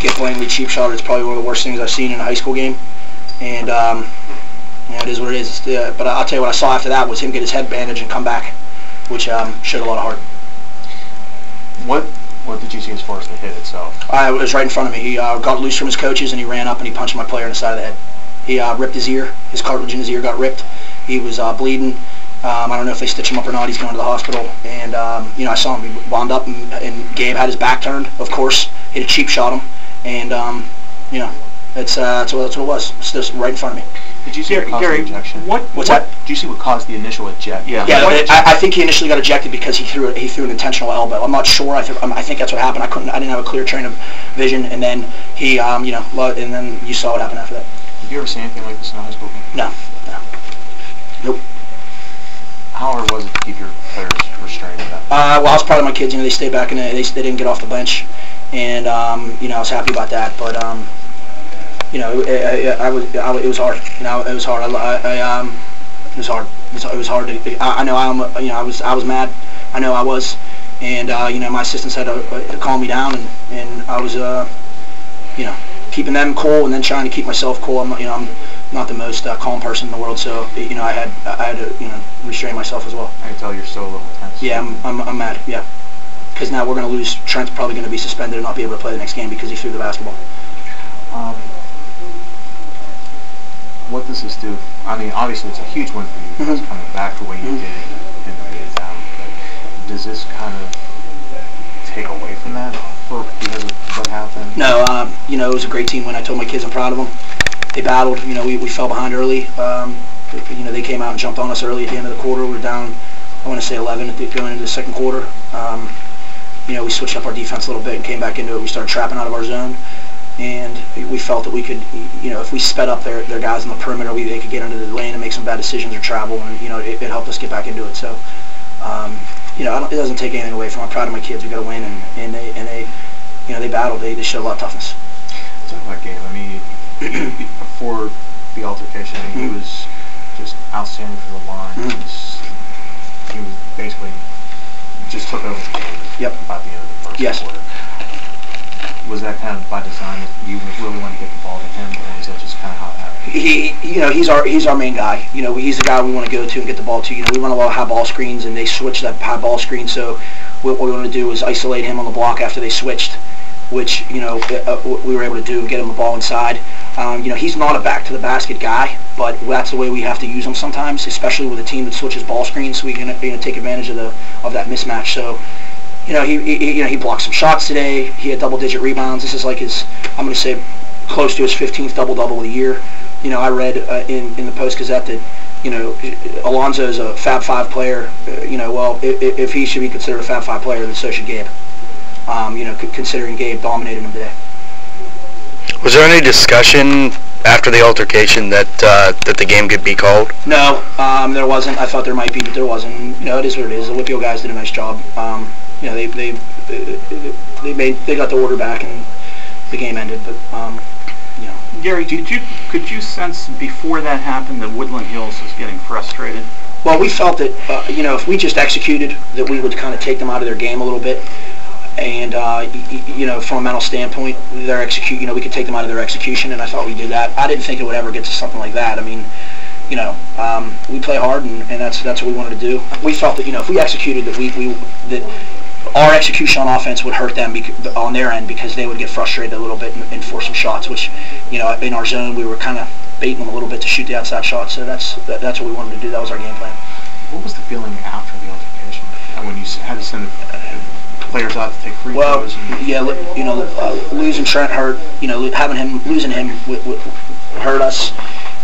get blatantly cheap shot. It's probably one of the worst things I've seen in a high school game. And it is what it is. But I'll tell you what I saw after that was him get his head bandaged and come back, which showed a lot of heart. What did you see as far as the hit itself? It was right in front of me. He got loose from his coaches and he ran up and he punched my player in the side of the head. He ripped his ear. His cartilage in his ear got ripped. He was bleeding. I don't know if they stitched him up or not. He's going to the hospital. And, I saw him. He wound up and Gabe had his back turned, of course. Hit a cheap shot him. And, that's what it was. It's just right in front of me. Did you see what caused the ejection? What's that? Did you see what caused the initial ejection? Yeah. I think he initially got ejected because he threw an intentional elbow. I'm not sure. I think that's what happened. I didn't have a clear train of vision, and then he, and then you saw what happened after that. Did you ever see anything like this in a high school game? No. Nope. How hard was it to keep your players restrained? I was proud of my kids. They stayed back and they didn't get off the bench, and I was happy about that. But it was hard. It was hard. It was hard. It was hard. I know I was mad. I know I was, and my assistants had to calm me down, and I was keeping them cool, and then trying to keep myself cool. I'm not the most calm person in the world, so I had to restrain myself as well. I can tell you're still a little tense. Yeah, I'm mad. Yeah, because now we're going to lose. Trent's probably going to be suspended and not be able to play the next game because he threw the basketball. What does this do? I mean, obviously it's a huge win for you guys coming back the way you did in the Vietnam. But does this kind of take away from that because of what happened? No, it was a great team win. I told my kids I'm proud of them. They battled. We fell behind early. They came out and jumped on us early at the end of the quarter. We were down, I want to say 11 going into the second quarter. We switched up our defense a little bit and came back into it. We started trapping out of our zone. And we felt that we could, if we sped up their guys on the perimeter, they could get into the lane and make some bad decisions or travel, and it helped us get back into it. So, it doesn't take anything away from. I'm proud of my kids. We got to win, and they battled. They showed a lot of toughness. Talk about Gabe. I mean, before the altercation, he was just outstanding for the line. He was basically just took over the game. Yep. About the end of the first quarter. Was that kind of by design that you really want to get the ball to him, or was that just kind of how it happened? He's our main guy. He's the guy we want to go to and get the ball to. We run a lot of high ball screens, and they switch that high ball screen. So what we want to do is isolate him on the block after they switched, which we were able to do and get him the ball inside. He's not a back to the basket guy, but that's the way we have to use him sometimes, especially with a team that switches ball screens. So we can take advantage of that mismatch. So. He blocked some shots today. He had double-digit rebounds. This is like I'm going to say, close to his 15th double-double of the year. I read in the Post-Gazette that, Alonzo is a Fab 5 player. If he should be considered a Fab 5 player, then so should Gabe. Considering Gabe dominated him today. Was there any discussion after the altercation that the game could be called? No, there wasn't. I thought there might be, but there wasn't. It is what it is. The WPIAL guys did a nice job. They got the order back and the game ended. But Gary, could you sense before that happened that Woodland Hills was getting frustrated? Well, we felt that if we just executed, that we would kind of take them out of their game a little bit. And from a mental standpoint, their we could take them out of their execution, and I thought we did that. I didn't think it would ever get to something like that. I mean, we play hard, and that's what we wanted to do. We felt that if we executed, that our execution on offense would hurt them on their end because they would get frustrated a little bit and force some shots. Which in our zone we were kind of baiting them a little bit to shoot the outside shot. So that's what we wanted to do. That was our game plan. What was the feeling after the altercation when you had to send players out to take free throws? Losing Trent hurt. Losing him hurt us,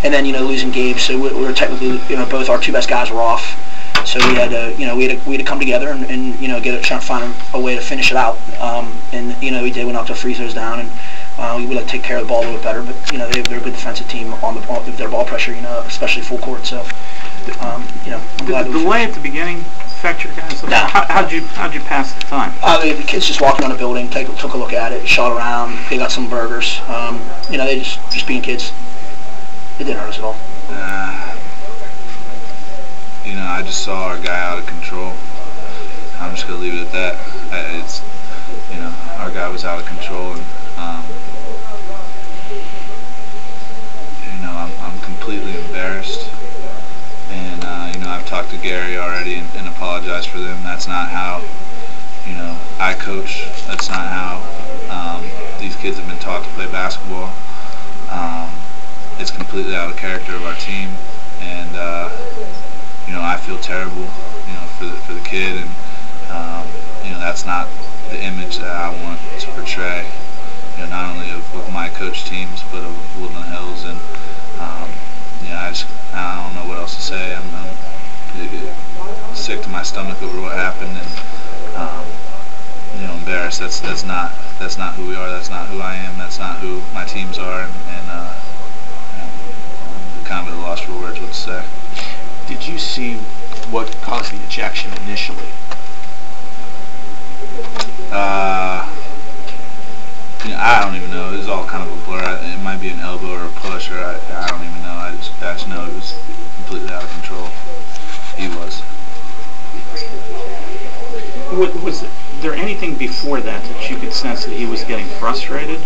and then losing Gabe. So we were technically both our two best guys were off. So we had to come together and try to find a way to finish it out. We did. We knocked our free throws down, and we would take care of the ball a little bit better. But they're a good defensive team on their ball pressure. Especially full court. So I'm glad. Did the delay at the beginning affect your guys? No. How'd you pass the time? The kids just walked around the building, took a look at it, shot around. They got some burgers. They just being kids. It didn't hurt us at all. I just saw our guy out of control. I'm just gonna leave it at that. Our guy was out of control, and kids have been taught to play basketball. It's completely out of character of our team, and I feel terrible, for the kid, and that's not the image that I want to portray. Not only of my coach teams, but of Woodland Hills, and I don't know what else to say. I'm sick to my stomach over what happened, and embarrassed. That's not who we are. That's not who I am. That's not who my teams are, and I'm kind of at a loss for words what to say. Did you see what caused the ejection initially? I don't even know. It was all kind of a blur. It might be an elbow or a push, or I don't even know. I just know it was completely out of control. He was. Was there anything before that you could sense that he was getting frustrated?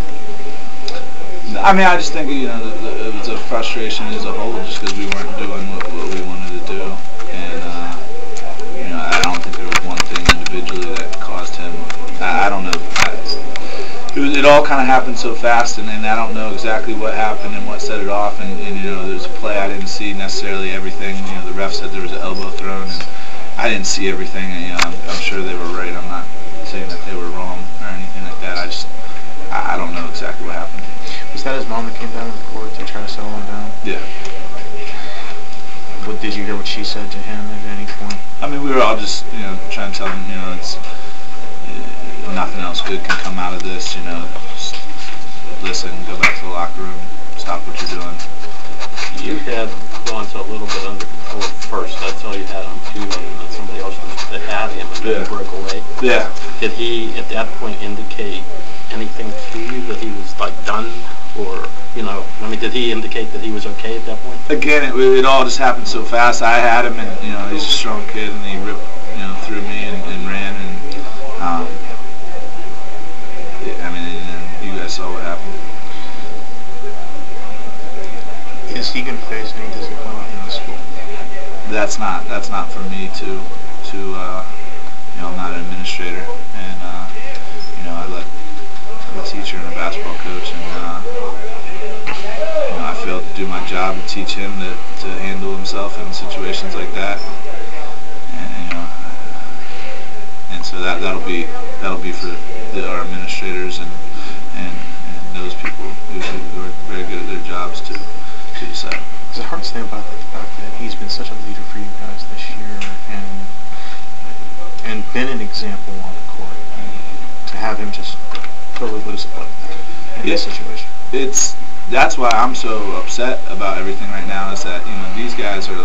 I mean, I just think it was a frustration as a whole, just because we weren't doing what we wanted to do, and I don't think there was one thing individually that caused him. I don't know. It all kind of happened so fast, and I don't know exactly what happened and what set it off. And there's a play I didn't see necessarily everything. The ref said there was an elbow thrown, and I didn't see everything. And I'm sure they were right. I'm not saying that they were wrong or anything like that. I don't know exactly what happened. Was that his mom that came down to the court to try to settle him down? Yeah. Did you hear what she said to him at any point? I mean, we were all just trying to tell him it's. Nothing else good can come out of this, just listen, go back to the locker room, stop what you're doing. You had Alonzo a little bit under control at first. That's all you had on two, and then somebody else that had him and then broke away. Yeah. Did he, at that point, indicate anything to you that he was, done? Or, did he indicate that he was okay at that point? Again, it all just happened so fast. I had him, and, he's a strong kid, and he ripped, through me and ran, and, you guys saw what happened. Is he going to face any disappointment in the school? That's not for me to I'm not an administrator, and I let a teacher and a basketball coach, and I failed to do my job to teach him to handle himself in situations like that, and so that'll be for our administrators and those people who are very good at their jobs to decide. There's a hard thing about the fact that he's been such a leader for you guys this year, and been an example on the court, and to have him just totally lose it like that in this situation. That's why I'm so upset about everything right now, is that these guys are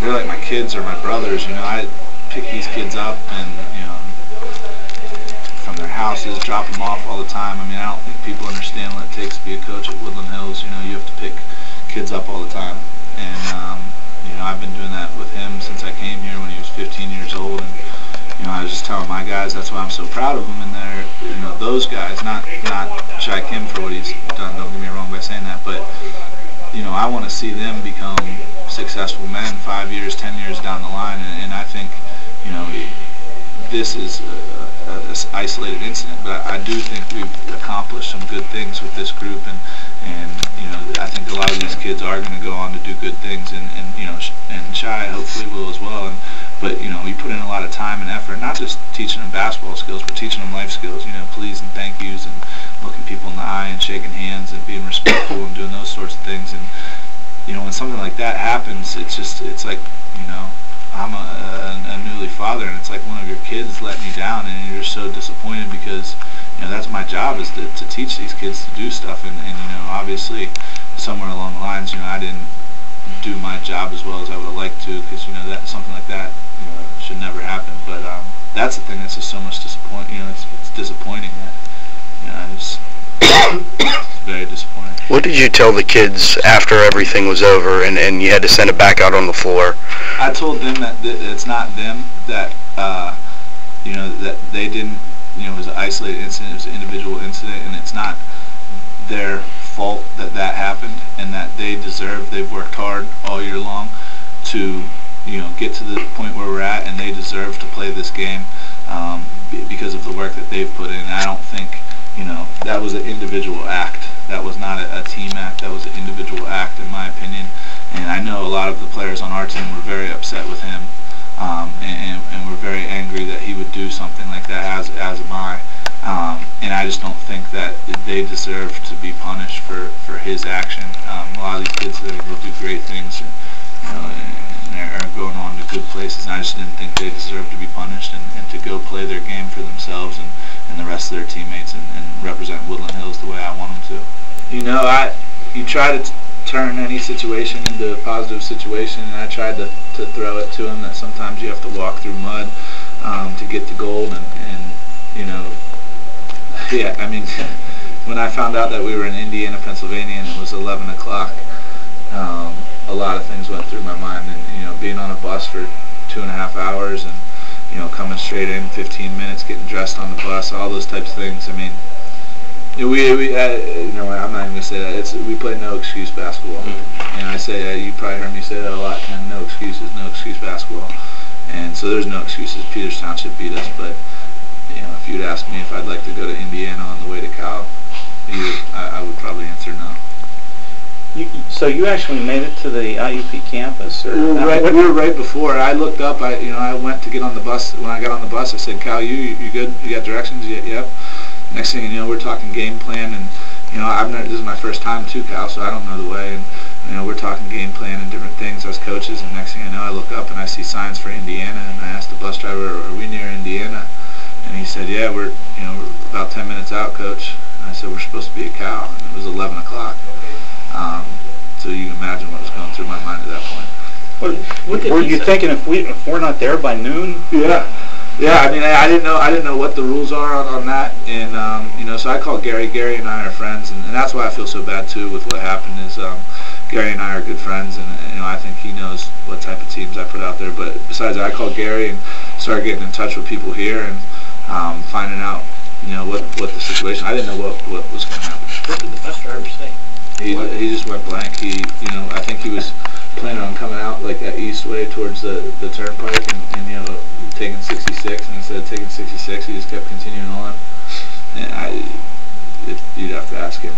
they're like my kids or my brothers. I pick these kids up and from their houses, drop them off all the time. I mean, I don't think people understand what it takes to be a coach at Woodland Hills. You have to pick kids up all the time, and I've been doing that with him since I came here when he was 15 years old, and I was just telling my guys that's why I'm so proud of him, and they're those guys, not Shakim for what he's done. Don't get me wrong by saying that, but I want to see them become successful men 5 years, 10 years down the line, and I think this is an isolated incident, but I do think we've accomplished some good things with this group, and I think a lot of these kids are going to go on to do good things, and Shai hopefully will as well. But we put in a lot of time and effort, not just teaching them basketball skills, but teaching them life skills. Please and thank yous, and looking people in the eye, and shaking hands, and being respectful, and doing those sorts of things. And when something like that happens, it's like I'm a newly father, and it's like one of your kids let me down, and you're so disappointed because that's my job, is to teach these kids to do stuff, and obviously somewhere along the lines I didn't do my job as well as I would have liked to, because that something like that should never happen. But that's the thing that's just so much disappointing. It's disappointing that it's very disappointing. What did you tell the kids after everything was over and you had to send it back out on the floor? I told them that it's not them, that that they didn't, it was an isolated incident, it was an individual incident, and it's not their fault that happened, and that they've worked hard all year long to get to the point where we're at, and they deserve to play this game because of the work that they've put in. I don't think you know, that was an individual act. That was not a team act. That was an individual act, in my opinion. And I know a lot of the players on our team were very upset with him, and were very angry that he would do something like that, as am I. And I just don't think that they deserve to be punished for his action. A lot of these kids, they do great things, and, you know, and are going on to good places, and I just didn't think they deserved to be punished and to go play their game for themselves and the rest of their teammates and represent Woodland Hills the way I want them to. You know, you try to turn any situation into a positive situation, and I tried to throw it to him that sometimes you have to walk through mud to get to gold, and you know, yeah, I mean, when I found out that we were in Indiana, Pennsylvania, and it was 11 o'clock, a lot of things went through my mind, and, you know, being on a bus for 2.5 hours, and, you know, coming straight in 15 minutes, getting dressed on the bus, all those types of things. I mean, you know, I'm not even gonna say that. We play no excuse basketball. And I say, you probably heard me say that a lot, Ken. No excuses, no excuse basketball. And so there's no excuses. Peters Township beat us, but, you know, if you'd ask me if I'd like to go to Indiana on the way to Cal, I would probably answer no. So you actually made it to the IUP campus? Or we were right before. I looked up. I went to get on the bus. When I got on the bus, I said, "Cal, you good? You got directions?" Yep. Next thing you know, we're talking game plan, and, you know, this is my first time to Cal, so I don't know the way, and, you know, we're talking game plan and different things as coaches, and next thing I know, I look up and I see signs for Indiana, and I asked the bus driver, "Are we near Indiana?" And he said, "Yeah, we're about 10 minutes out, Coach." And I said, "We're supposed to be at Cal," and it was 11 o'clock. So you can imagine what was going through my mind at that point. Were you thinking if we're not there by noon? Yeah. Yeah, I mean, I didn't know what the rules are on that, and you know, so I called Gary. Gary and I are friends, and that's why I feel so bad too with what happened. Is Gary and I are good friends, and, you know, I think he knows what type of teams I put out there. But besides that, I called Gary and started getting in touch with people here and finding out, you know, what the situation. I didn't know what was going to happen. What did the bus driver say? He just went blank. You know, I think he was planning on coming out like that east way towards the turnpike and you know, taking 66, and instead of taking 66, he just kept continuing on. And you'd have to ask him.